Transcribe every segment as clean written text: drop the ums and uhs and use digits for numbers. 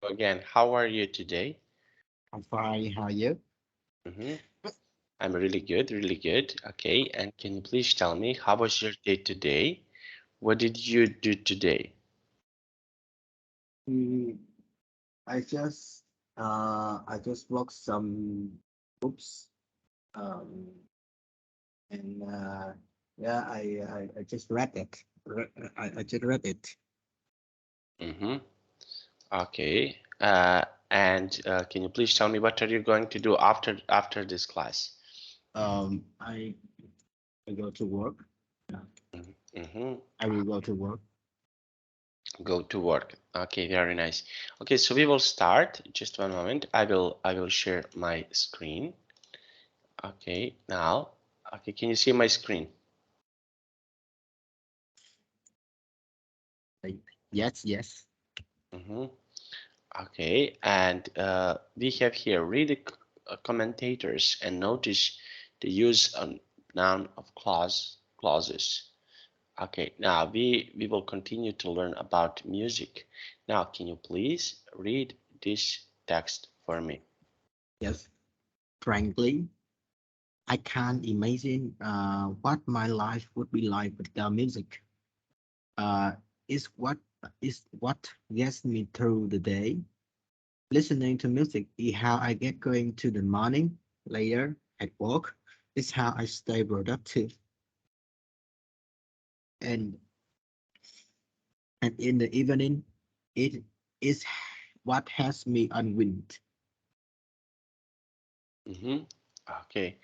Again, how are you today? I'm fine. How are you? hmm I'm really good, really good. Okay, and can you please tell me how was your day today? What did you do today? Mm, I just watched some books. Um, and yeah, I just read it. I just read it. Mm-hmm. Okay. And can you please tell me what are you going to do after this class? I go to work. Yeah, Mm-hmm. I will go to work. Go to work. Okay, very nice. Okay, so we will start. Just one moment. I will share my screen. Okay, now. Okay, can you see my screen? Like, yes, yes. Mm-hmm. Okay, and we have here read the commentators and notice the use of noun of clauses. Okay, now we will continue to learn about music. Now, can you please read this text for me? Yes. Frankly, I can't imagine what my life would be like without music. Uh, is what is what gets me through the day. Listening to music is how I get going to the morning. Later at work is how I stay productive. And and in the evening, it is what has me unwind. Mm-hmm. Okay,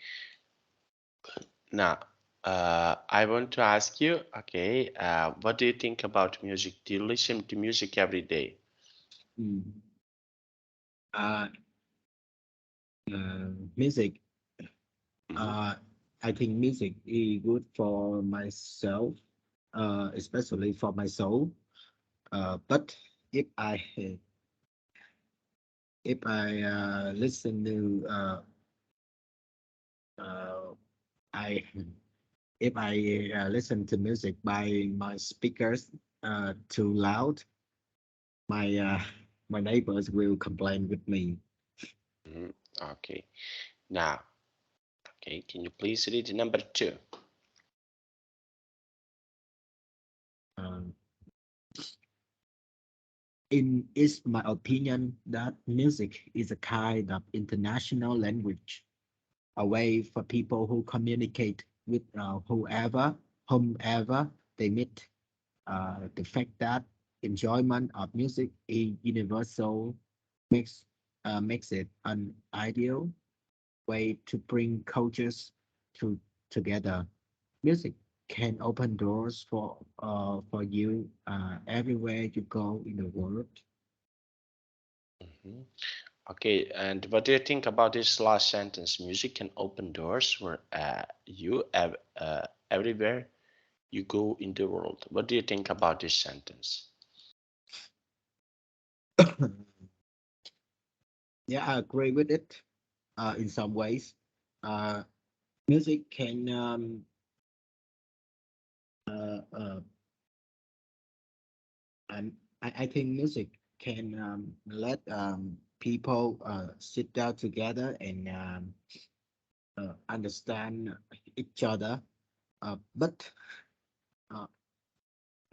now I want to ask you, okay, what do you think about music? Do you listen to music every day? Mm. Uh, Music. Mm-hmm. Uh, I think music is good for myself, especially for my soul. But if I listen to uh, I if I listen to music by my speakers too loud, my my neighbors will complain with me. Mm-hmm. Okay, now, okay, can you please read number two? Um, in is my opinion that music is a kind of international language, a way for people who communicate with whomever they meet. The fact that enjoyment of music is universal makes makes it an ideal way to bring cultures to together. Music can open doors for you everywhere you go in the world. Mhm. Okay, and what do you think about this last sentence? Music can open doors for everywhere you go in the world. What do you think about this sentence? Yeah, I agree with it. In some ways, uh, music can uh, uh, and I think music can let people sit down together and understand each other. But uh,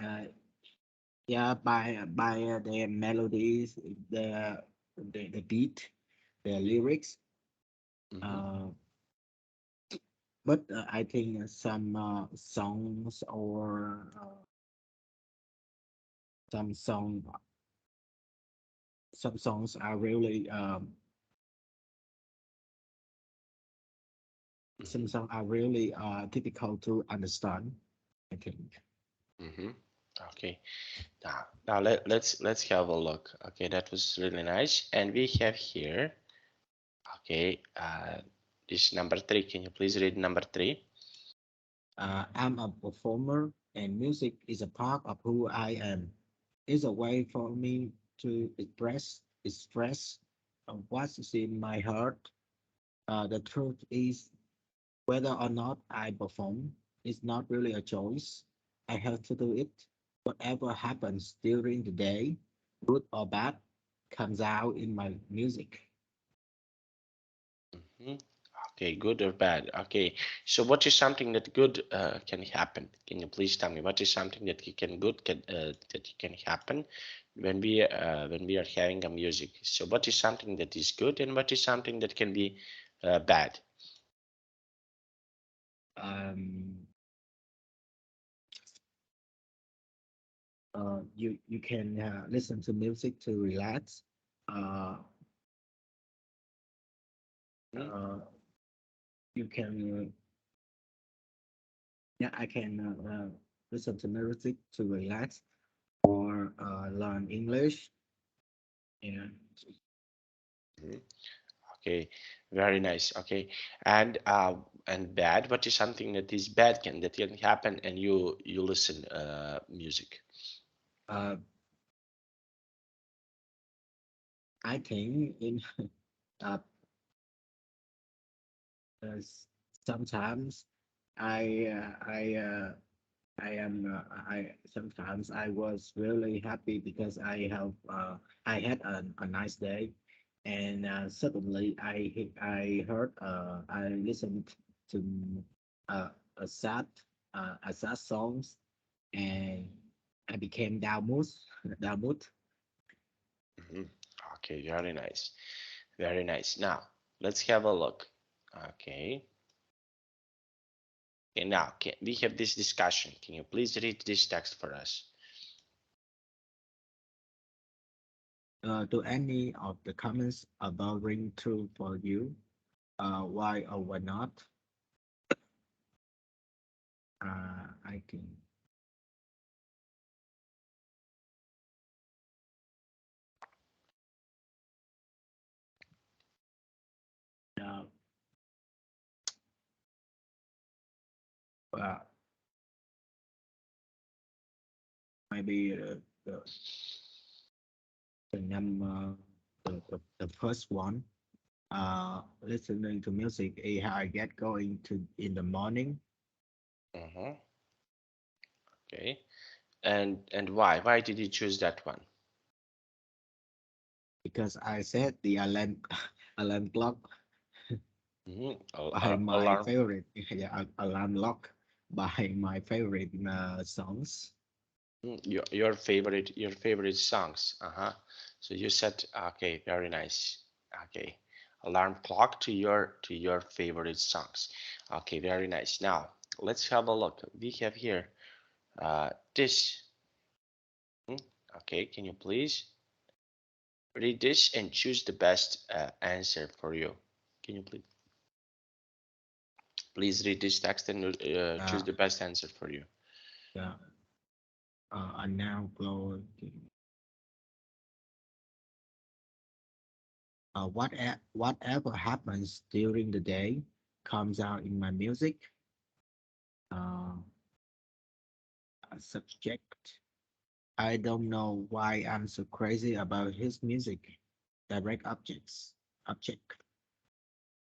uh, yeah, by their melodies, the beat, the lyrics. hmm Uh, but I think some song some songs are really some songs are really difficult to understand. I think. hmm Okay, now let's have a look. Okay, that was really nice, and we have here. Okay, this number three. Can you please read number three? I'm a performer, and music is a part of who I am. It's a way for me to express what's in my heart. The truth is, whether or not I perform is not really a choice. I have to do it. Whatever happens during the day, good or bad, comes out in my music. Mhm. Okay, good or bad? Okay, so what is something that good can happen? Can you please tell me what is something that can good can that can happen when we are having a music? So what is something that is good and what is something that can be bad? Um, you can listen to music to relax. Uh, Mhm. uh, you can yeah, I can listen to music to relax or learn English. Yeah. Mhm. Okay, very nice. Okay, and bad. What is something that is bad that can happen and you listen music? Uh, I think in uh, uh, sometimes I uh, I uh, I am I sometimes I was really happy because I had a nice day, and suddenly I heard I listened to uh, a sad songs, and I became down mood down mood. Mhm. Okay, very nice. Very nice. Now, let's have a look. Okay. And now, we have this discussion. Can you please read this text for us? Do any of the comments about ring true for you? Why or why not? I can. Uh, uh, maybe the number the first one. Listening to music is how I get going to in the morning Uh-huh. Okay. And why? Why did you choose that one? because I set the alarm alarm clock Mhm. by my Alarm. favorite yeah, alarm clock by my favorite songs. Your favorite songs. Uh-huh. So you said okay, very nice. Okay. Alarm clock to your favorite songs. Okay, very nice. Now, let's have a look. We have here this. Hmm, okay, can you please read this and choose the best answer for you? Can you please read this text and choose Uh, the best answer for you? yeah, I now go. Whatever happens during the day comes out in my music. Uh, Subject. I don't know why I'm so crazy about his music. Direct objects. Object.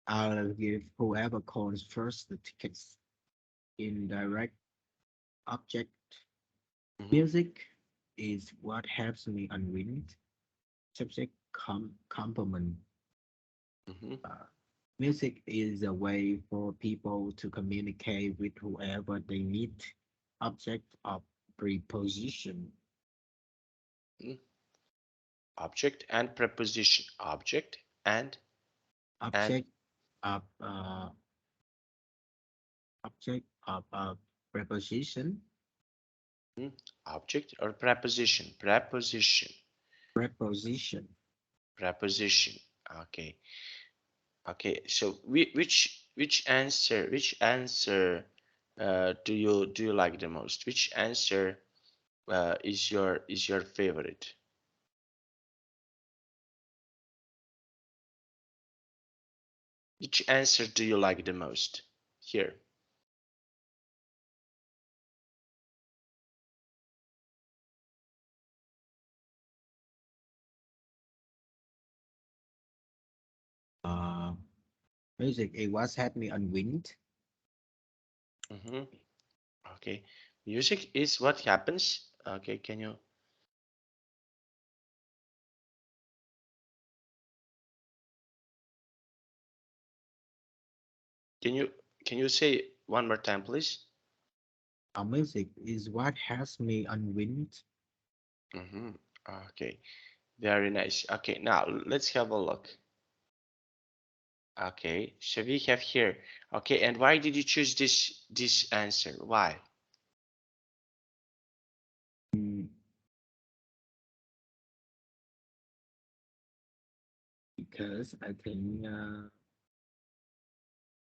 I'll give whoever calls first the tickets. Indirect object. Hmm. Music is what helps me unwind. Subject complement. Hmm. Uh, Music is a way for people to communicate with whoever they meet. Object of preposition. Object and preposition. And Object of preposition. mm, object or preposition. Preposition. Preposition. Preposition. Okay. Okay. So which answer do you like the most? Which answer is your favorite? Which answer do you like the most? Here. Uh, Music is what helps me unwind. Mm-hmm. Okay. Music is what happens. Okay. Can you? Can you can you say one more time, please? Music is what has me unwind. Mm-hmm. Okay, very nice. Okay, now let's have a look. Okay, so we have here. Okay, and why did you choose this answer? Why? Mm, because I think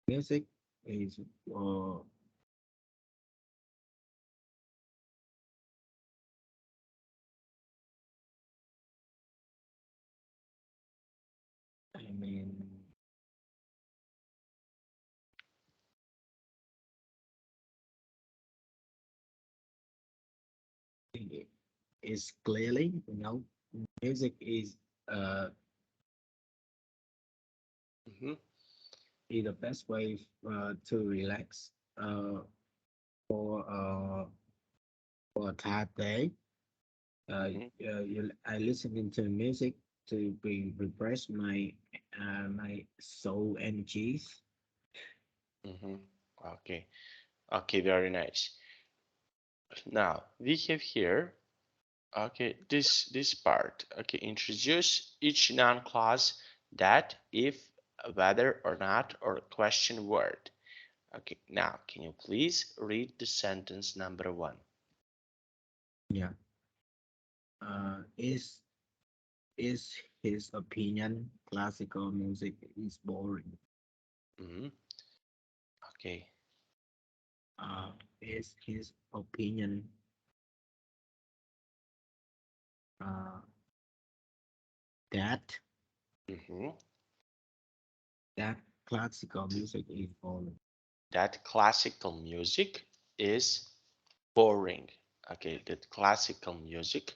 music is uh, I mean it is clearly, music uh Mm-hmm. is the best way to relax for for a tired day. Mm-hmm. I listening to music to be refresh my soul energies. Mm-hmm. Okay. Okay, very nice. Now we have here. Okay, this part. Okay, introduce each noun clause that, if, whether or not, or question word. Okay, now can you please read the sentence number one? Yeah. Is his opinion classical music is boring? Mm-hmm. Okay. Uh, is his opinion uh, that Mm-hmm. that classical music is boring? That classical music is boring. Okay, that classical music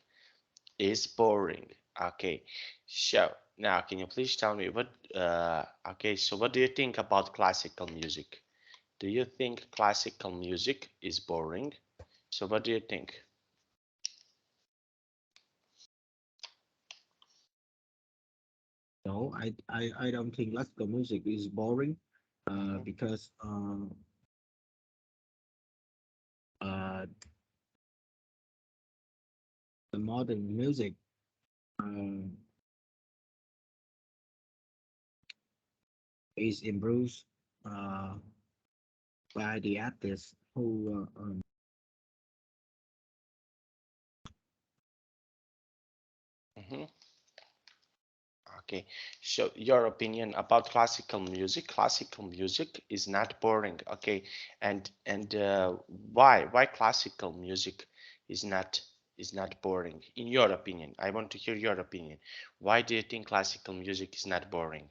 is boring. Okay, so now can you please tell me what? Okay, so what do you think about classical music? Do you think classical music is boring? So what do you think? No, I don't think classical music is boring Mm-hmm. because uh, the modern music um, is improved uh, by the artists who Mm-hmm. Okay, so your opinion about classical music is not boring. Okay, and why classical music is not boring in your opinion? I want to hear your opinion. Why do you think classical music is not boring?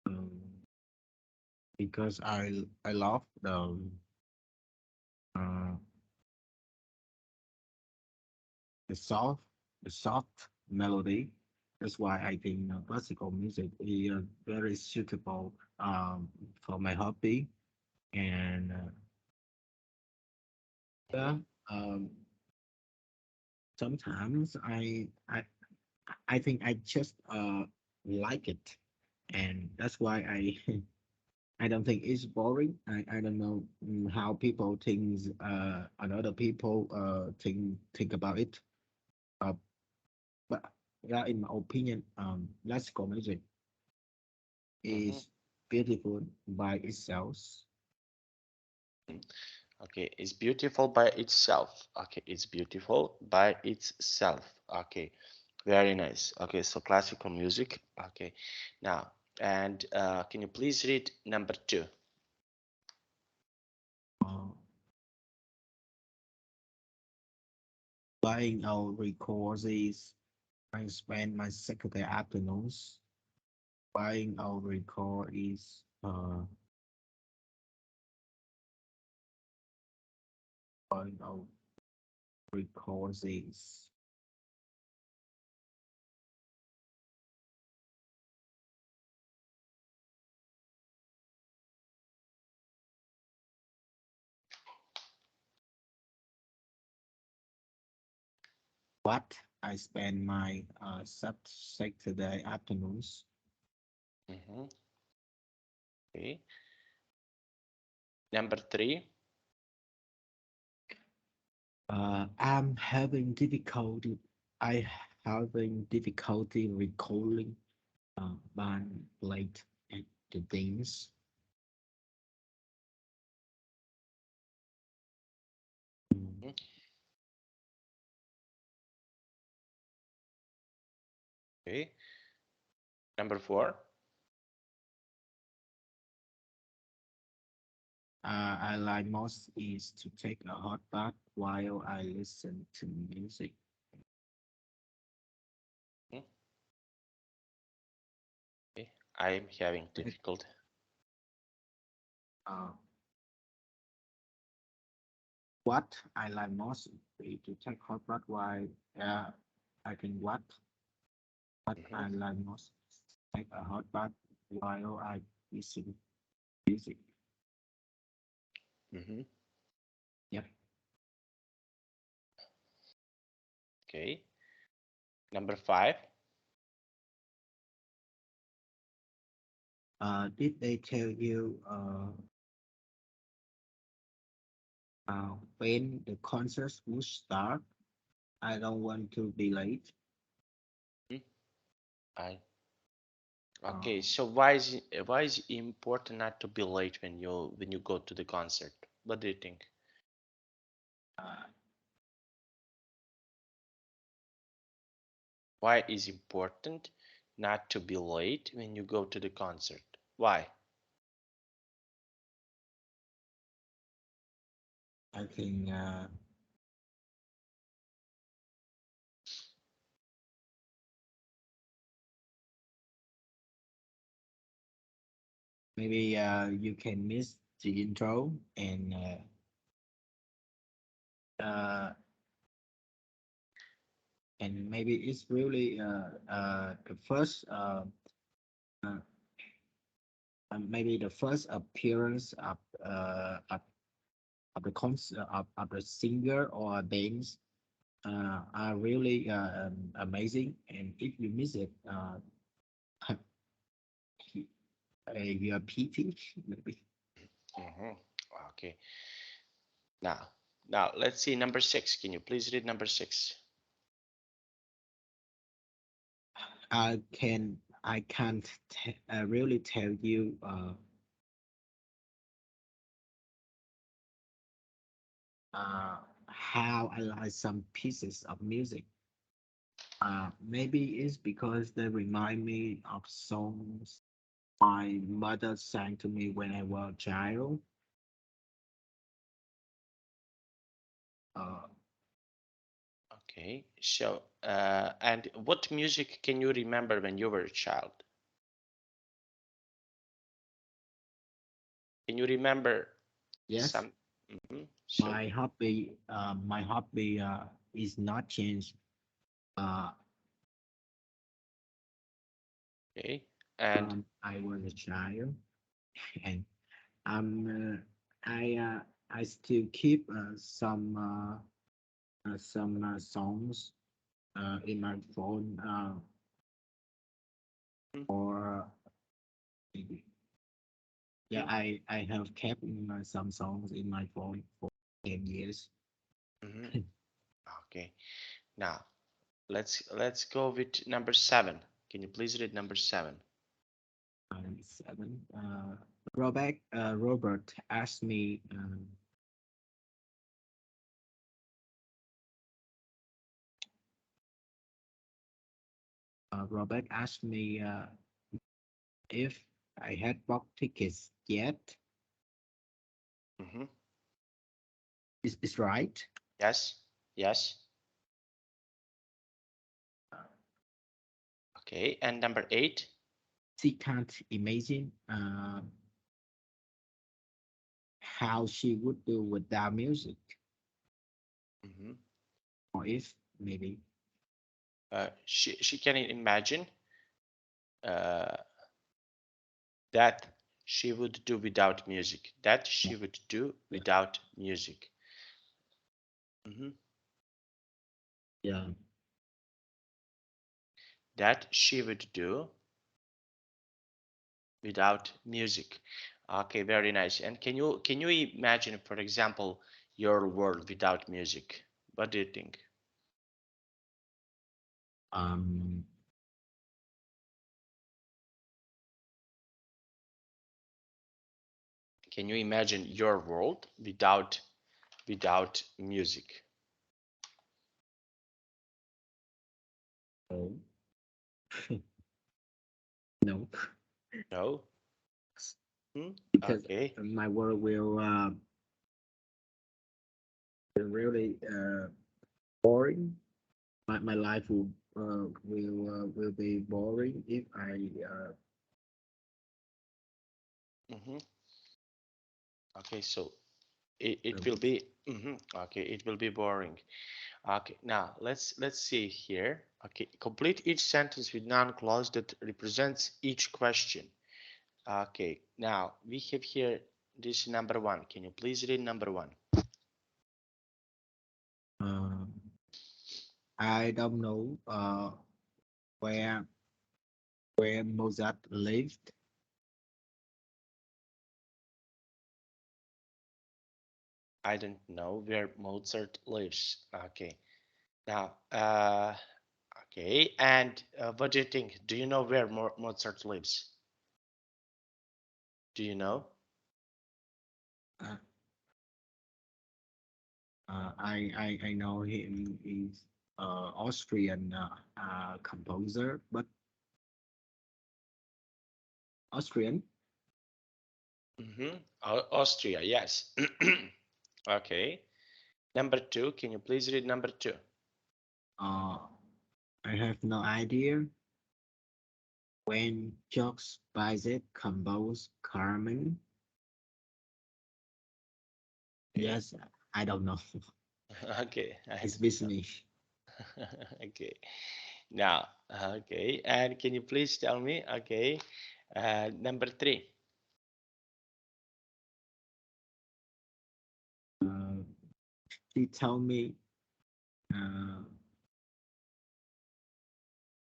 um, because I love uh, the soft the soft melody. That's why I think classical music is very suitable for my hobby. And Hmm. yeah, um, sometimes I think I just like it, and that's why I I don't think it's boring. I don't know how people think and other people think about it. Uh, but yeah, in my opinion, classical music Hmm. is beautiful by itself. Okay, it's beautiful by itself. Okay, it's beautiful by itself. Okay, very nice. Okay, so classical music. Okay, now, and can you please read number two? Uh, Buying our records is I spend my Saturday afternoons buying our record is buying our records is what I spend my Saturday afternoons. Okay. Number 3. I'm having difficulty. I having difficulty recalling band late at the things. Mm, Okay. Number 4. I like most is to take a hot bath while I listen to music. Okay. I'm having difficult. Uh, what I like most is to take hot bath while I can what I like most is to take a hot bath while I listen music. Yep. Okay. Number 5. Did they tell you when the concert would start? I don't want to be late. I Uh, Okay, so why is it important not to be late when you go to the concert? What do you think? uh, Why is important not to be late when you go to the concert? Why? I think maybe you can miss the intro uh, and maybe it's really the first uh, maybe the first appearance of the concert of the singer or bands are really amazing. And if you miss it, you are pity maybe. Mm-hmm. Okay. Now, now let's see number 6. Can you please read number 6? I can't really tell you how I like some pieces of music. Maybe it's because they remind me of songs my mother sang to me when I was a child. Uh, Okay. So, and what music can you remember when you were a child? Can you remember yes, some? So, my hobby is not changed. Uh, okay. And I was a child, and I still keep some songs in my phone or yeah, mhm, I have kept some songs in my phone for 10 years. mhm. Okay. Now, let's go with number 7. Can you please read number 7? And seven. Robert asked me. Robert asked me if I had bought tickets yet. Mm-hmm. Is right? Yes. Yes. Okay. And number 8. She can't imagine how she would do without music, Mm-hmm. or if maybe She can imagine uh, that she would do without music. That she would do yeah, without music. Mm-hmm. yeah. that she would do without music. Okay, very nice. And can you imagine, for example, your world without music? What do you think? Um, Can you imagine your world without music? no, no, No? Hmm? because Okay. my world will really boring. My life will be boring if I Hmm. Okay, so it will um, be okay, it will be boring. Okay, now let's see here. Okay, complete each sentence with noun clause that represents each question. Okay, now we have here this number one. Can you please read number one? uh, I don't know where where Mozart lived. I don't know where Mozart lives. Okay, now okay, and what do you think? Do you know where Mozart lives? Do you know? Uh, I know him is Austrian composer, but Austrian. Mm-hmm. Austria, yes. Okay. Number two, can you please read number two? Uh, I have no idea when Jacques Bizet composed Carmen. Okay. Yes, I don't know. Okay, I It's understand. me. Okay. Now, okay, and can you please tell me, okay, number three? Uh, she told me uh,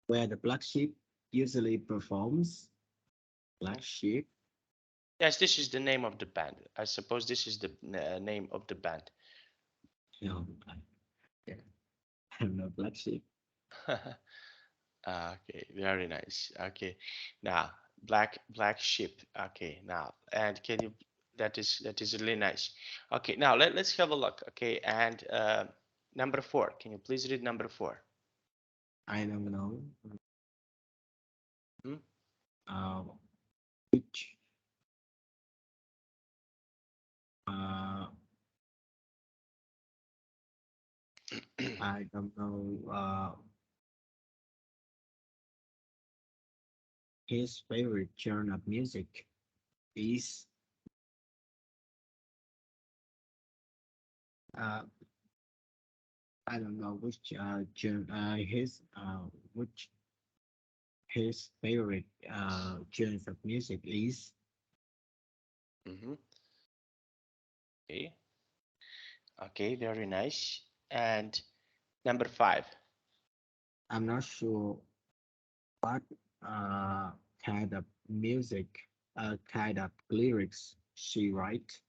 where the black sheep usually performs. Black sheep. Yes, this is the name of the band. I suppose this is the name of the band. No, yeah, I'm not black sheep. Okay, very nice. Okay, now black sheep. Okay, now and can you? That is really nice. Okay, now let's have a look. Okay, and number four. Can you please read number four? I don't know. Hmm? Uh, which uh, I don't know. His favorite genre of music is uh, I don't know which which his favorite genres of music is. Mm-hmm. Okay, okay, very nice. And number five. I'm not sure what uh, kind of music, kind of lyrics she writes.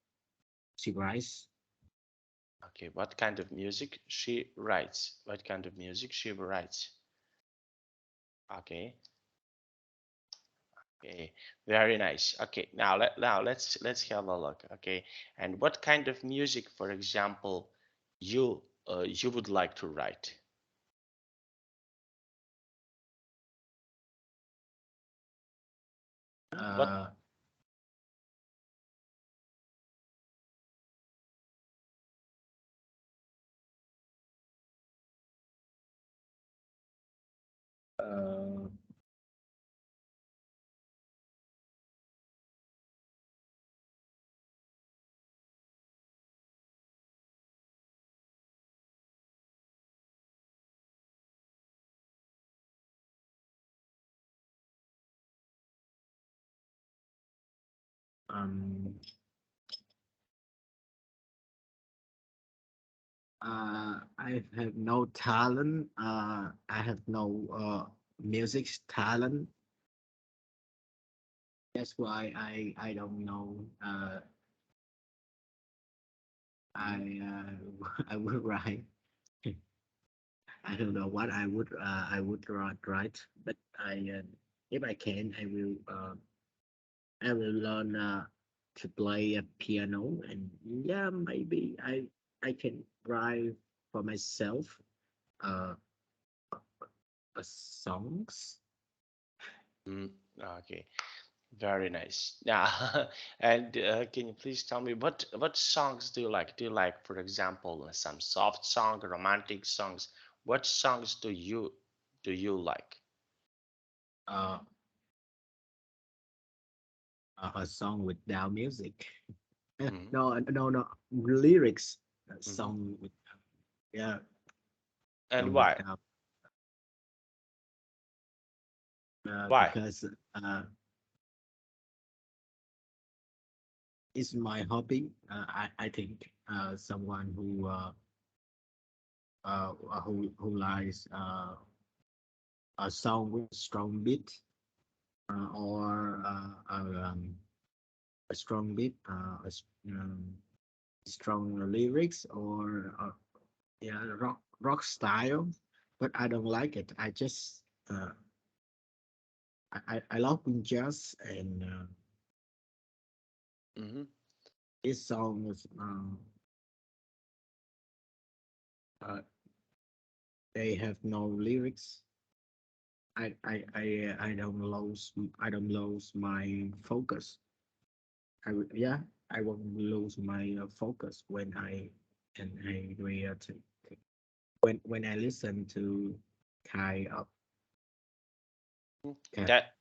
Okay, what kind of music she writes? What kind of music she writes? Okay, okay, very nice. Okay, now let's have a look. Okay, and what kind of music, for example, you would like to write? Hmm? What? Uh, uh, um, I have no talent. I have no music's talent. That's why I don't know. I I would write. I don't know what I would write, but if I can I will learn to play a piano, and yeah, maybe I can write for myself uh, songs. Mm, okay, very nice. Yeah, and can you please tell me what songs do you like? Do you like, for example, some soft song, romantic songs? What songs do you like? Uh, a song without music. Hmm. No lyrics. A Hmm. song with yeah, And song why? without Why? because it's my hobby. I think someone who likes a song with strong beat or a strong beat, strong lyrics or yeah, rock style. But I don't like it. I just I love jazz, and Hmm. this song is uh, they have no lyrics. I don't lose my focus. Yeah, I won't lose my focus when I when I listen to kind of kind of That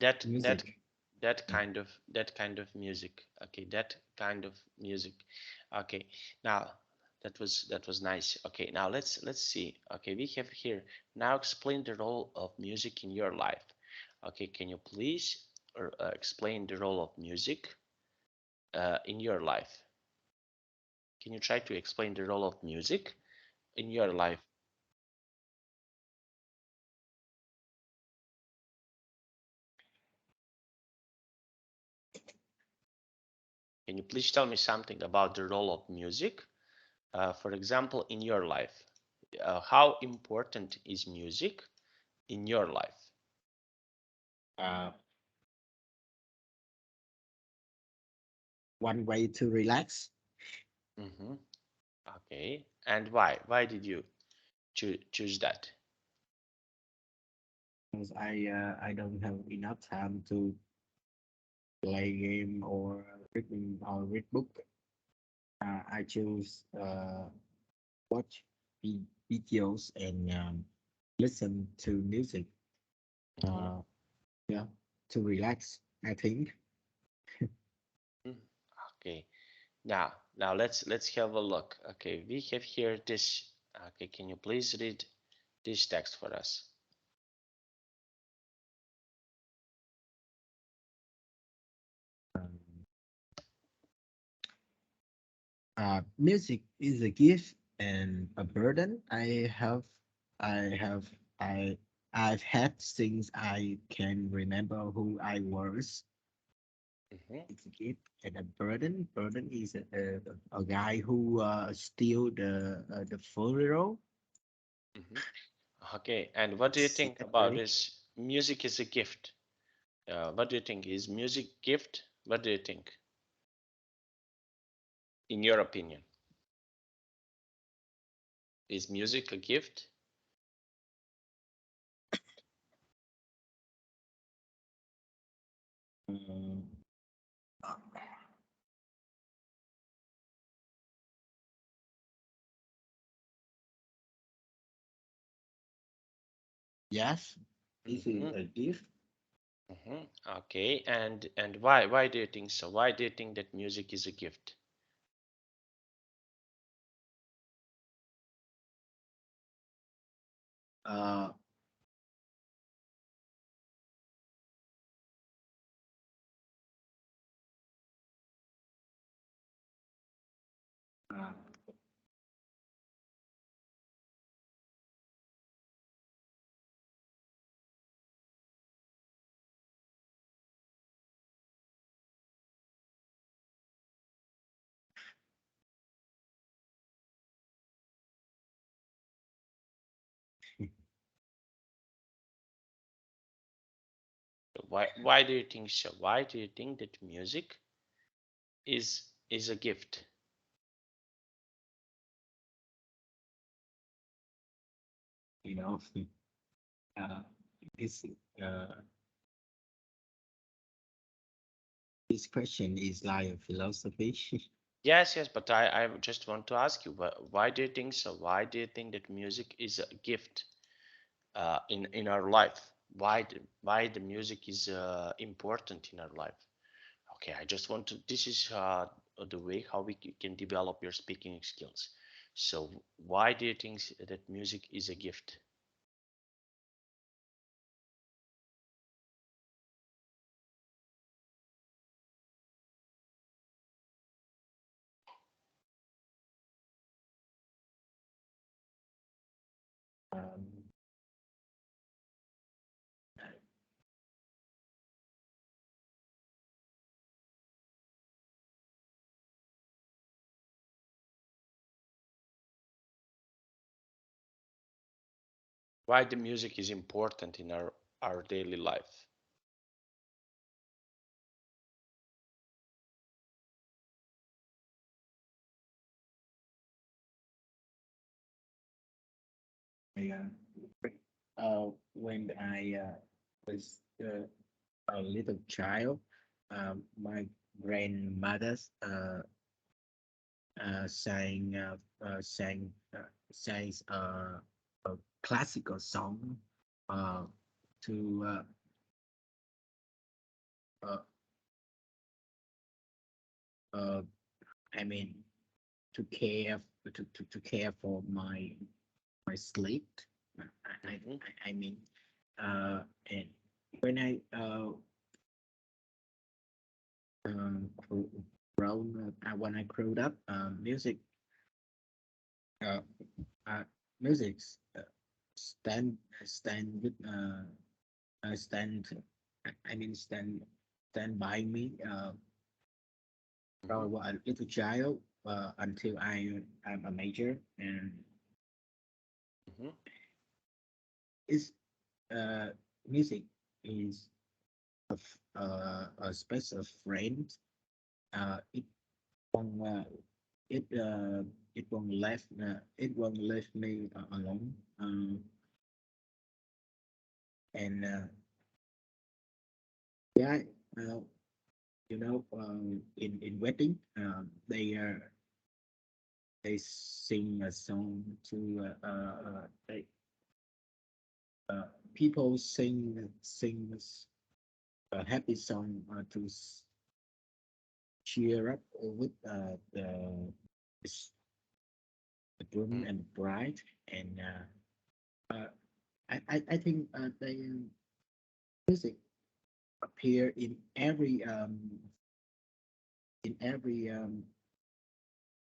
that that music. that kind of music. Okay, that kind of music. Okay, now that was nice. Okay, now let's see. Okay, we have here now explain the role of music in your life. Okay, can you please explain the role of music in your life? Can you try to explain the role of music in your life? Can you please tell me something about the role of music, for example, in your life? How important is music in your life? Uh, One way to relax. Hmm. Okay, and why? Why did you choose that? Because I don't have enough time to play game or read book. I choose watch videos and listen to music. Hmm. Uh, yeah, to relax. I think. Okay, now let's have a look. Okay, we have here this. Okay, can you please read this text for us? Um, Music is a gift and a burden. I have, I, I've had since I can remember who I was. Hmm. It's a gift and a burden. Burden is a guy who steal the funeral. Hmm. Okay, and what do you think about Cemetery. this? Music is a gift. What do you think? Is music gift? What do you think, in your opinion? Is music a gift? Um, yes, this is Hmm. a gift. Hmm. Okay, and why do you think so? Why do you think that music is a gift? Uh, uh, Why do you think so? Why do you think that music is a gift? You know, uh, this uh, this question is like a philosophy. Yes, yes, but I just want to ask you, why do you think so? Why do you think that music is a gift in our life? Why the music is important in our life? Okay, I just want to. This is the way how we can develop your speaking skills. So, why do you think that music is a gift? um, Why the music is important in our daily life? yeah. When I was a little child, my grandmother's sang sang sang a classical song uh, to uh, uh, I mean to care to care for my sleep. Hmm. I mean and when I grown when I grew up, uh, uh music stand stand with stand I mean stand by me Hmm. from a little child until I'm a major, and Hmm. it's uh music is a special friend. It won't it it won't leave me alone. And yeah, uh, in wedding, they sing a song to uh, people sing a happy song to cheer up with the groom Hmm. and bride, and I think the music appear in every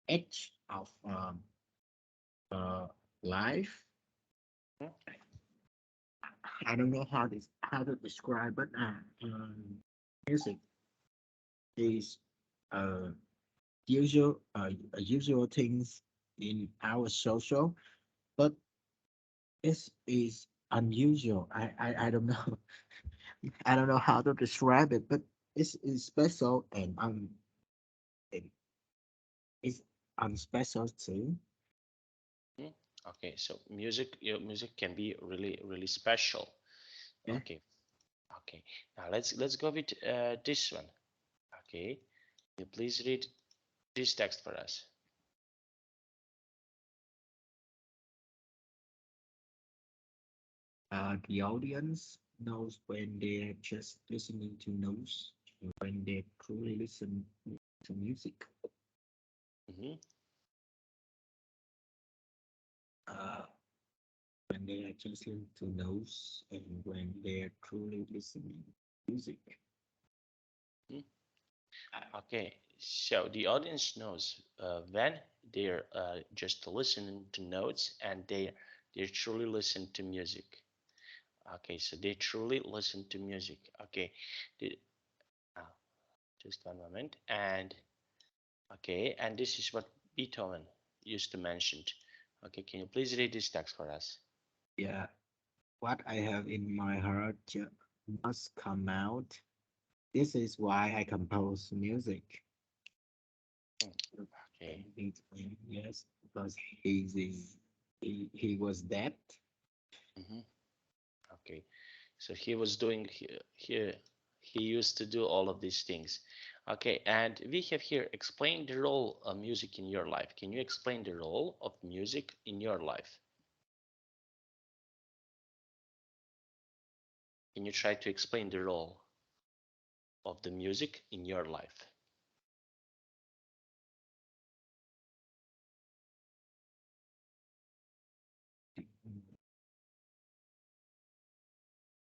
edge of uh, life. I don't know how to describe it. Music is uh, usual things in our social, but it is unusual. I don't know. I don't know how to describe it, but it's special, and it, it's unspecial too. Hmm. Okay, so your music can be really special. Yeah. Okay, okay. Now let's go with this one. Okay, can you please read this text for us? The audience knows when they're just listening to notes, and when they truly listen to music. Hmm. Uh, when they are just listening to notes, and when they're truly listening to music. Okay, so the audience knows when they're just listening to notes and they truly listen to music. Okay, so they truly listen to music. Okay, the, uh, just one moment. And okay, and this is what Beethoven used to mention. Okay, can you please read this text for us? Yeah, what I have in my heart, must come out. This is why I compose music. Mm, okay. Yes, because he was dead. Hmm. Okay. So he was doing he used to do all of these things. Okay, and we have here explain the role of music in your life. Can you explain the role of music in your life? Can you try to explain the role of the music in your life?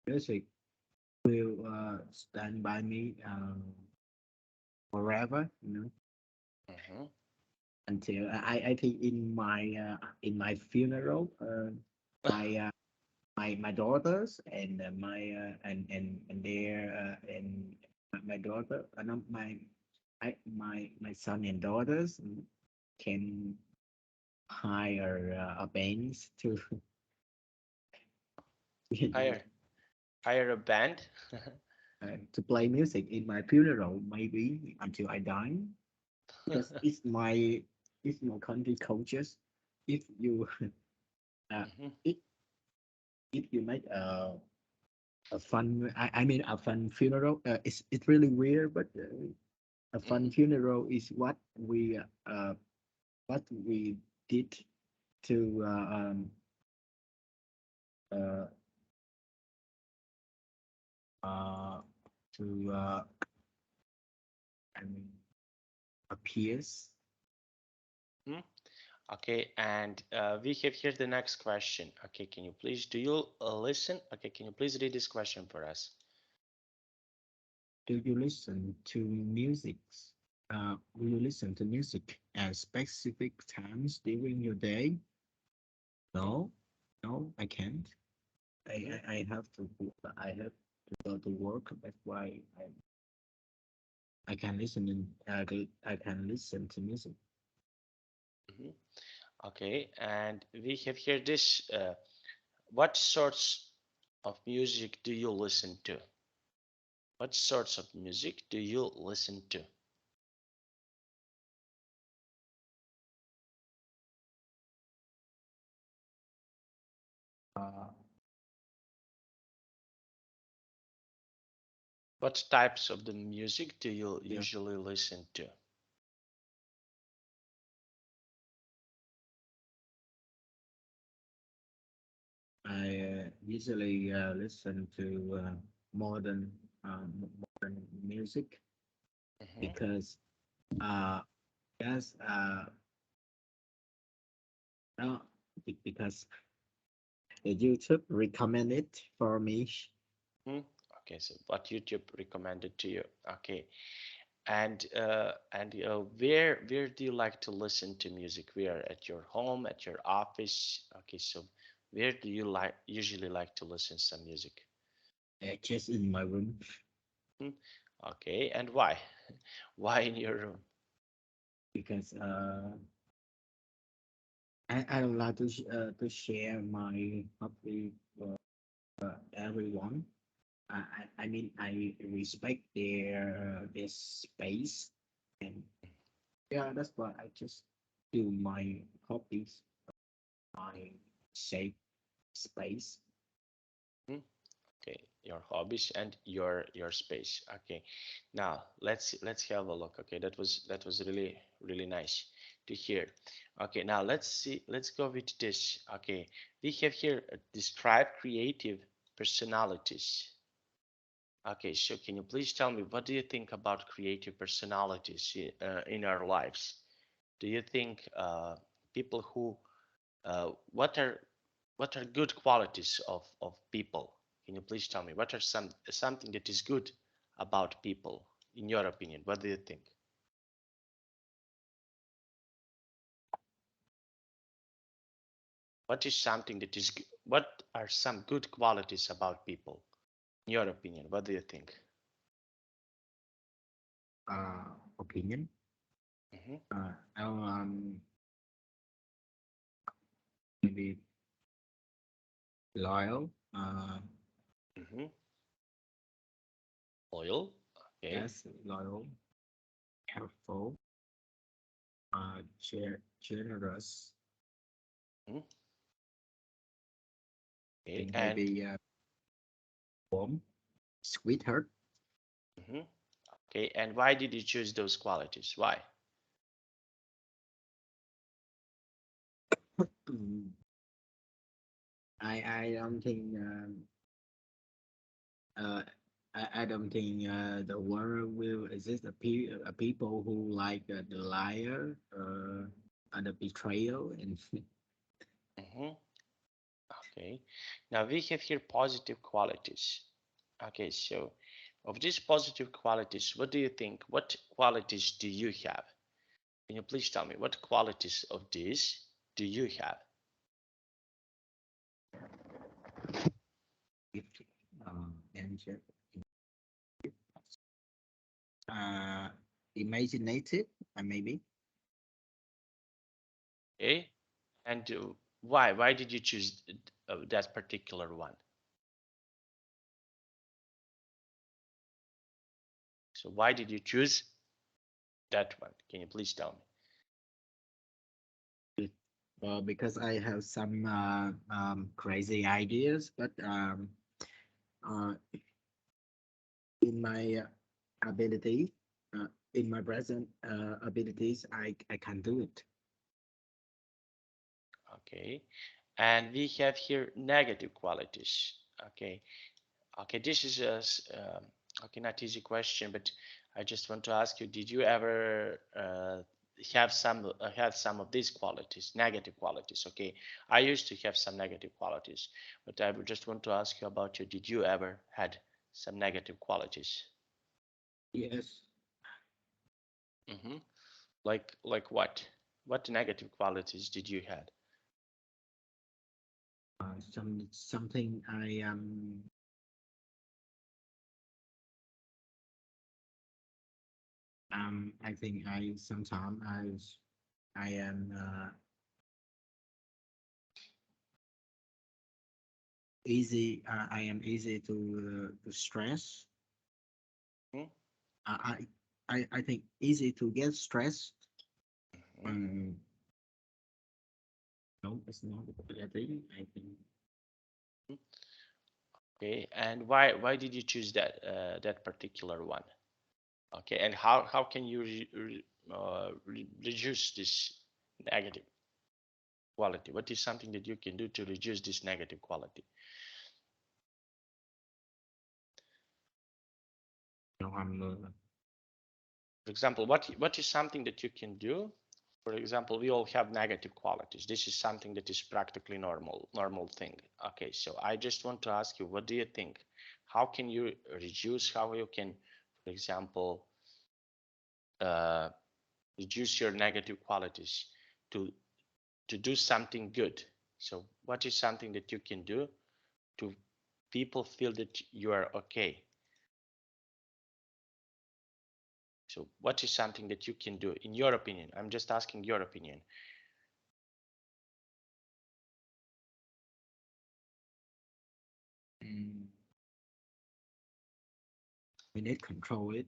Music will stand by me forever, Mm-hmm. until I think in my funeral, my my daughters and my and their and my daughter, no, my son and daughters can hire a band to Hire hire a band. to play music in my funeral, maybe until I die, because it's my country cultures. If you uh, Hmm. if if you make a fun, I mean a fun funeral, it's really weird, but a fun Hmm. funeral is what we did to uh, uh, to I mean appears. Hmm. Okay, and we have here the next question. Okay, can you please do you listen? Okay, can you please read this question for us? Do you listen to music? Will you listen to music at specific times during your day? No, no, I can't. Mm-hmm. I have to I have to go to work. That's why I can listen I can listen to music. Mm-hmm. Okay, and we have here this. What sorts of music do you listen to? What sorts of music do you listen to? Uh, What types of the music do you yeah, usually listen to? I usually listen to modern modern music Mm-hmm. because uh yes no, because the YouTube recommended for me. Hmm. Okay, so what YouTube recommended to you? Okay, and where do you like to listen to music? Where at your home, at your office? Okay, so where do you like usually like to listen some music? Just in my room Hmm. Okay, and why? Why in your room? because I don't like to share my hobby with everyone. I mean I respect their space, and yeah, that's why I just do my hobbies, my safe space. Hmm. Okay, your hobbies and your space. Okay, now let's have a look. Okay, that was really nice to hear. Okay, now let's see. Let's go with this. Okay, we have here describe creative personalities. Okay, so can you please tell me what do you think about creative personalities in our lives? Do you think people who what are good qualities of people? Can you please tell me what are something that is good about people in your opinion? What do you think? What is something that is what are some good qualities about people in your opinion? What do you think? Opinion. Mm-hmm. Maybe loyal. Mm-hmm. Loyal. Okay. yes, loyal, helpful, generous. Mhm. I Okay. think And maybe warm, sweetheart. mhm. Okay. And why did you choose those qualities? Why? Mm, I don't think uh, I don't think the world will exist a people who like the liar and the betrayal and Mhm. Okay. Now we have here positive qualities. Okay. So, of these positive qualities, what do you think? What qualities do you have? Can you please tell me what qualities of these do you have? and uh, imaginative maybe Okay. And why? Why did you choose that particular one? So why did you choose that one? Can you please tell me? because I have some crazy ideas, but uh, in my ability, in my present abilities, I can do it. Okay. And we have here negative qualities. Okay. Okay. This is okay, not easy question, but I just want to ask you: did you ever have some of these qualities, negative qualities? Okay. I used to have some negative qualities, but I would just want to ask you about you. Did you ever had some negative qualities? Yes, Mm-hmm. Like what? What negative qualities did you had? something I think I sometimes I am easy. I am easy to stress. Hmm. I think easy to get stressed. Hmm. Um, no, it's not a bad thing. I think Okay, and why did you choose that particular one? Okay, and how can you reduce this negative quality? What is something that you can do to reduce this negative quality? no, I'm For example, what is something that you can do? For example, we all have negative qualities. This is something that is practically normal thing. Okay, so I just want to ask you, what do you think? How can you reduce? How you can, for example, uh, reduce your negative qualities to do something good? So, what is something that you can do to people feel that you are okay? So, what is something that you can do, in your opinion? I'm just asking your opinion. mm, we need control it.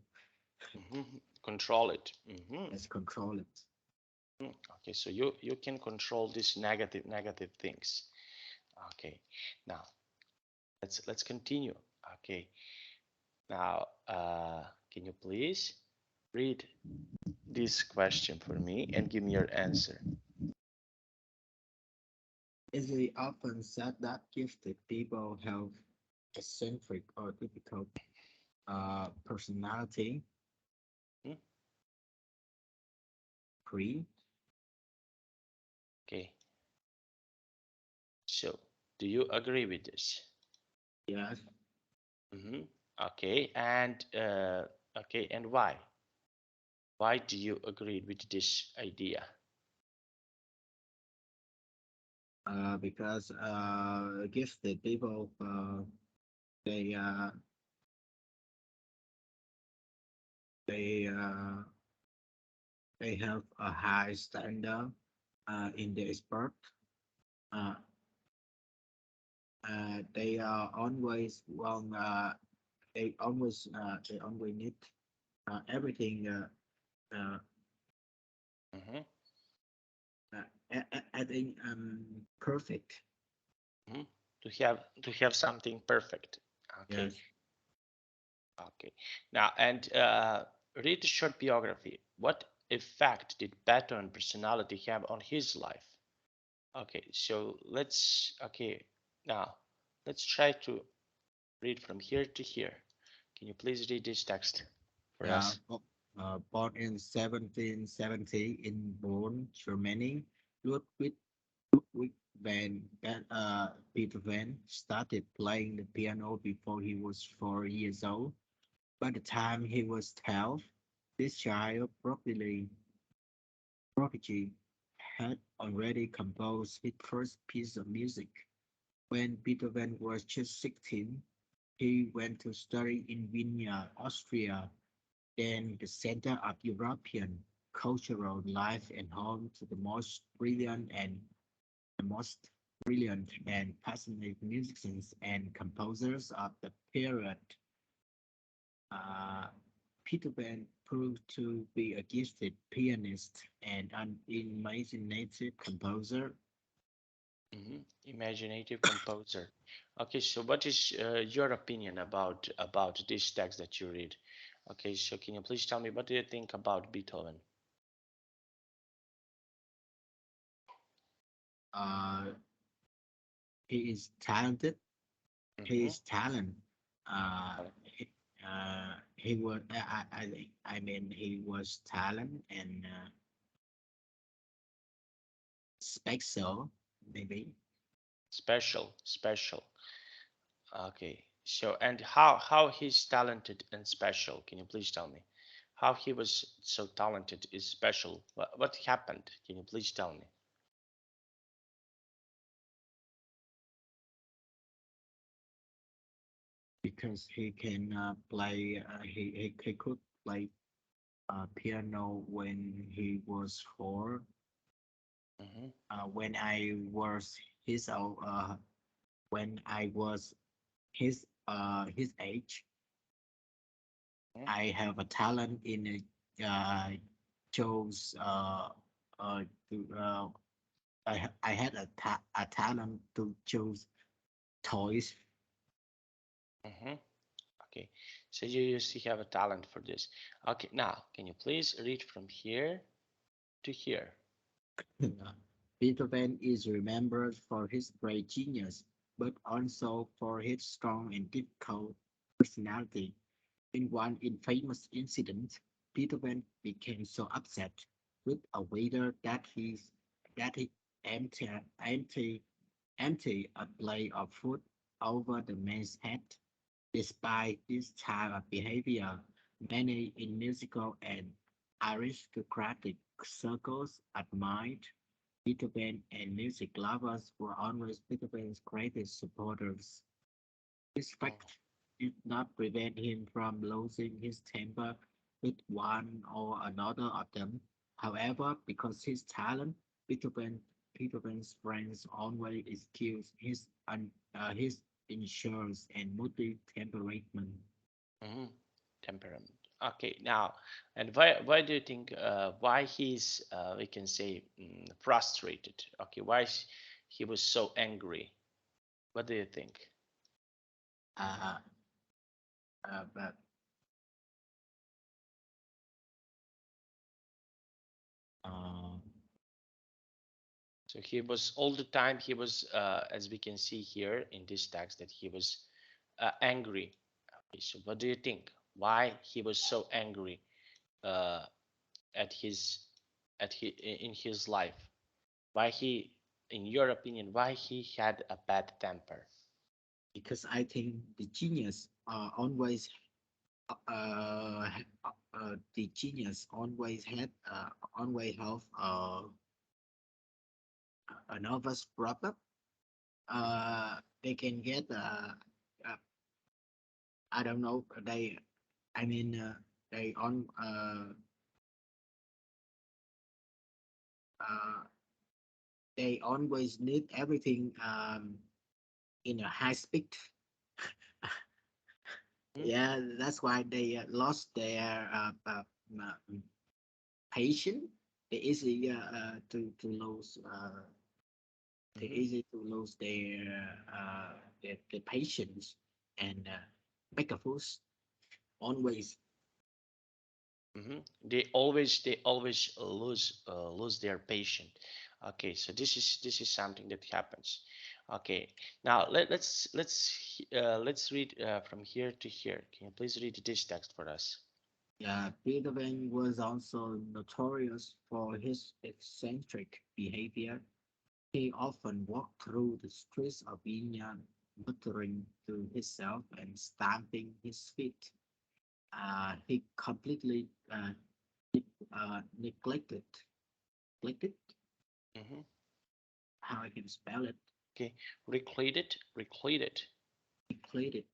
Control it. Let's control it. Okay, so you can control these negative things. Okay, now let's continue. Okay, now can you please read this question for me and give me your answer? Is it often said that gifted people have eccentric or difficult personality? Hmm? Agree? Okay, so do you agree with this? Yes, Hmm. Okay, and okay, and why? Why do you agree with this idea? because gifted people they uh, they uh, they have a high standard in their sport. Uh, they are always want they always need everything uh, Mm-hmm. I think perfect. Mm-hmm. To have something perfect. Okay. Yes. Okay. Now, and read the short biography. What effect did Beethoven personality have on his life? Okay, so okay, now let's try to read from here to here. Can you please read this text for Yeah, us? born in 1770 in Bonn, Germany, Ludwig Ludwig Beethoven started playing the piano before he was 4 years old. By the time he was 12, this child prodigy had already composed his first piece of music. When Beethoven was just 16, he went to study in Vienna, Austria, then the center of European cultural life and home to the most brilliant and passionate musicians and composers of the period. Uh, Peter Van proved to be a gifted pianist and an imaginative composer. Imaginative composer. Okay, so what is your opinion about this text that you read? Okay, so can you please tell me what do you think about Beethoven? Uh, he is talented. He Mm-hmm. is talent. He was. I mean, he was talent and special, maybe. Special, special. Okay. So, and how he's talented and special? Can you please tell me how he was so talented is special? What happened? Can you please tell me? Because he can play. He could play piano when he was 4. Mm-hmm. When I was his when I was his age, I have a talent in chose to, I had a talent to choose toys Mm-hmm. Okay. So you used to have a talent for this. Okay. Now, can you please read from here to here? Beethoven is remembered for his great genius, but also for his strong and difficult personality. In one infamous incident, Beethoven became so upset with a waiter that he emptied, emptied, emptied a plate of food over the man's head. Despite this type of behavior, many in musical and aristocratic circles admired Beethoven, and music lovers were always Beethoven's greatest supporters. This Mm-hmm. fact did not prevent him from losing his temper with one or another of them. However, because his talent, Beethoven's friends always excused his insurance and moody temperament. Mm-hmm. Temperament. Okay. Now, and why do you think why he's we can say frustrated? Okay. Why he was so angry? What do you think? Uh, but uh, So he was all the time, he was, as we can see here in this text, that he was angry. Okay, so what do you think? Why he was so angry uh, at his, in his life? Why he, in your opinion, why he had a bad temper? because I think the genius the genius always have a nervous problem. They can get uh, I don't know I mean they on uh, they always need everything in a high speed. Yeah, that's why they lost their patient. They easy to lose they Hmm. easy to lose their patience and make a fuss always. They always lose their patient. Okay, so this is something that happens. Okay, now let's read from here to here. Can you please read this text for us? Beethoven was also notorious for his eccentric behavior. He often walked through the streets of Vienna, muttering to himself and stamping his feet. He completely neglected Hmm. how I can spell it. Okay, recluded. Neglected.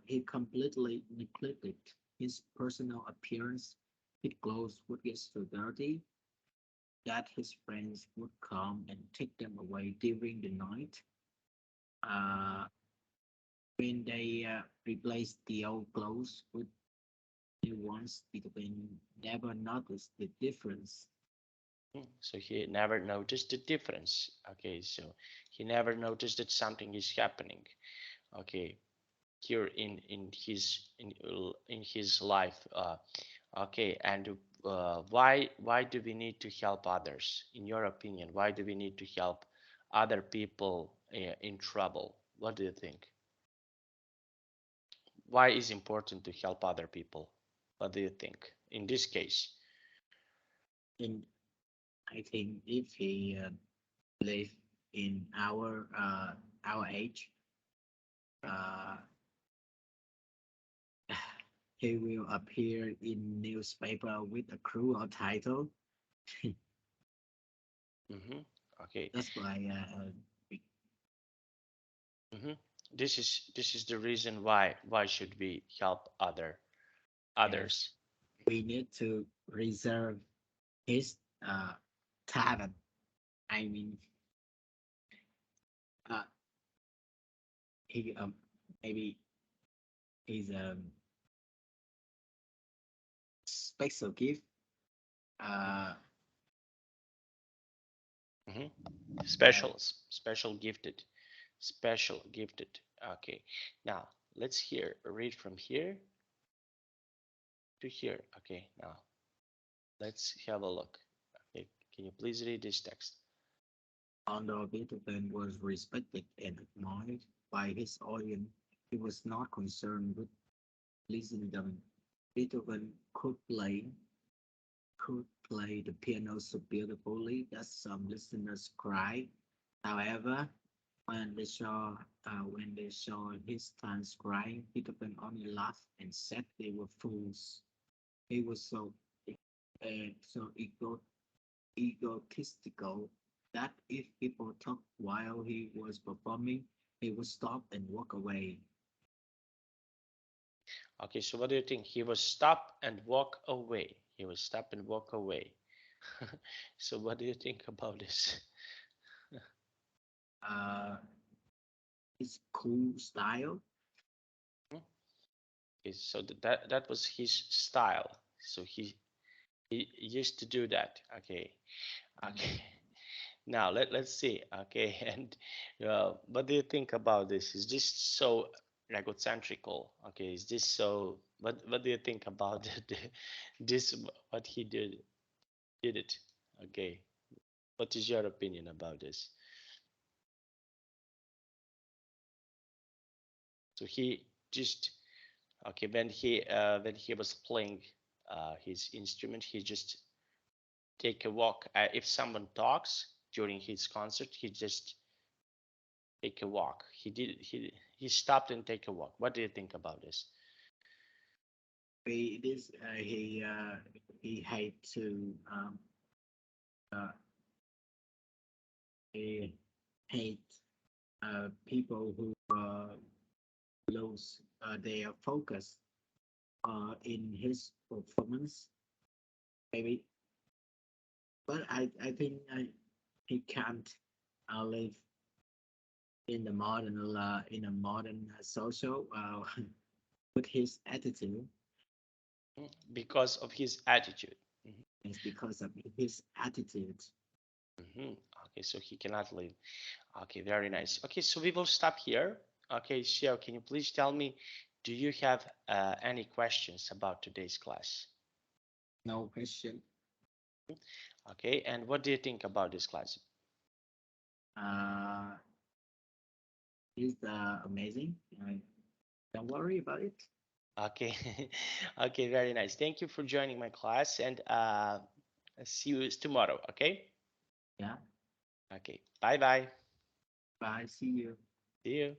He completely neglected his personal appearance. His clothes would get so dirty that his friends would come and take them away during the night. Uh, when they replaced the old clothes with new ones, Beethoven never noticed the difference. So he never noticed the difference. Okay, so he never noticed that something is happening. Okay, here in his life. Okay, and why do we need to help others? In your opinion, why do we need to help other people in trouble? What do you think? Why is important to help other people? What do you think in this case? And I think if he live in our age, uh, he will appear in newspaper with a cruel title. Hmm. Okay. That's why Hmm. This is the reason why should we help yes, others? we need to reserve his talent. I mean, uh, he maybe he's a special gift. Uh, Hmm. uh, Special gifted. Okay, now let's hear read from here to here. Okay, now let's have a look. Okay, can you please read this text? although Beethoven was respected and admired by his audience, he was not concerned with pleasing them. Beethoven could play the piano so beautifully that some listeners cried. However, when they saw his fans crying, Beethoven only laughed and said they were fools. He was so egotistical that if people talked while he was performing, he would stop and walk away. Okay, so what do you think? He will stop and walk away. He will stop and walk away. So what do you think about this? Uh, his cool style. Okay, so that was his style. So he used to do that. Okay, Mm, okay. Now let's see. Okay, and what do you think about this? Is this so egocentrical? Okay, is this so? What do you think about this? What he did it? Okay, what is your opinion about this? So he just okay when he was playing his instrument, he just take a walk. If someone talks during his concert, he just take a walk. He stopped and take a walk. What do you think about this? he hate to uh, he hate people who lose their focus in his performance, maybe. But I think he can't live in a modern social. with his attitude. Because of his attitude. Mhm. It's because of his attitude. Mhm. Okay, so he cannot leave. Okay, very nice. Okay, so we will stop here. Okay, Xiao, can you please tell me, do you have any questions about today's class? No question. Okay, and what do you think about this class? Uh, he's amazing. Don't worry about it. Okay, okay, very nice. Thank you for joining my class, and see you tomorrow. Okay, Yeah. okay, bye bye. Bye. See you. See you.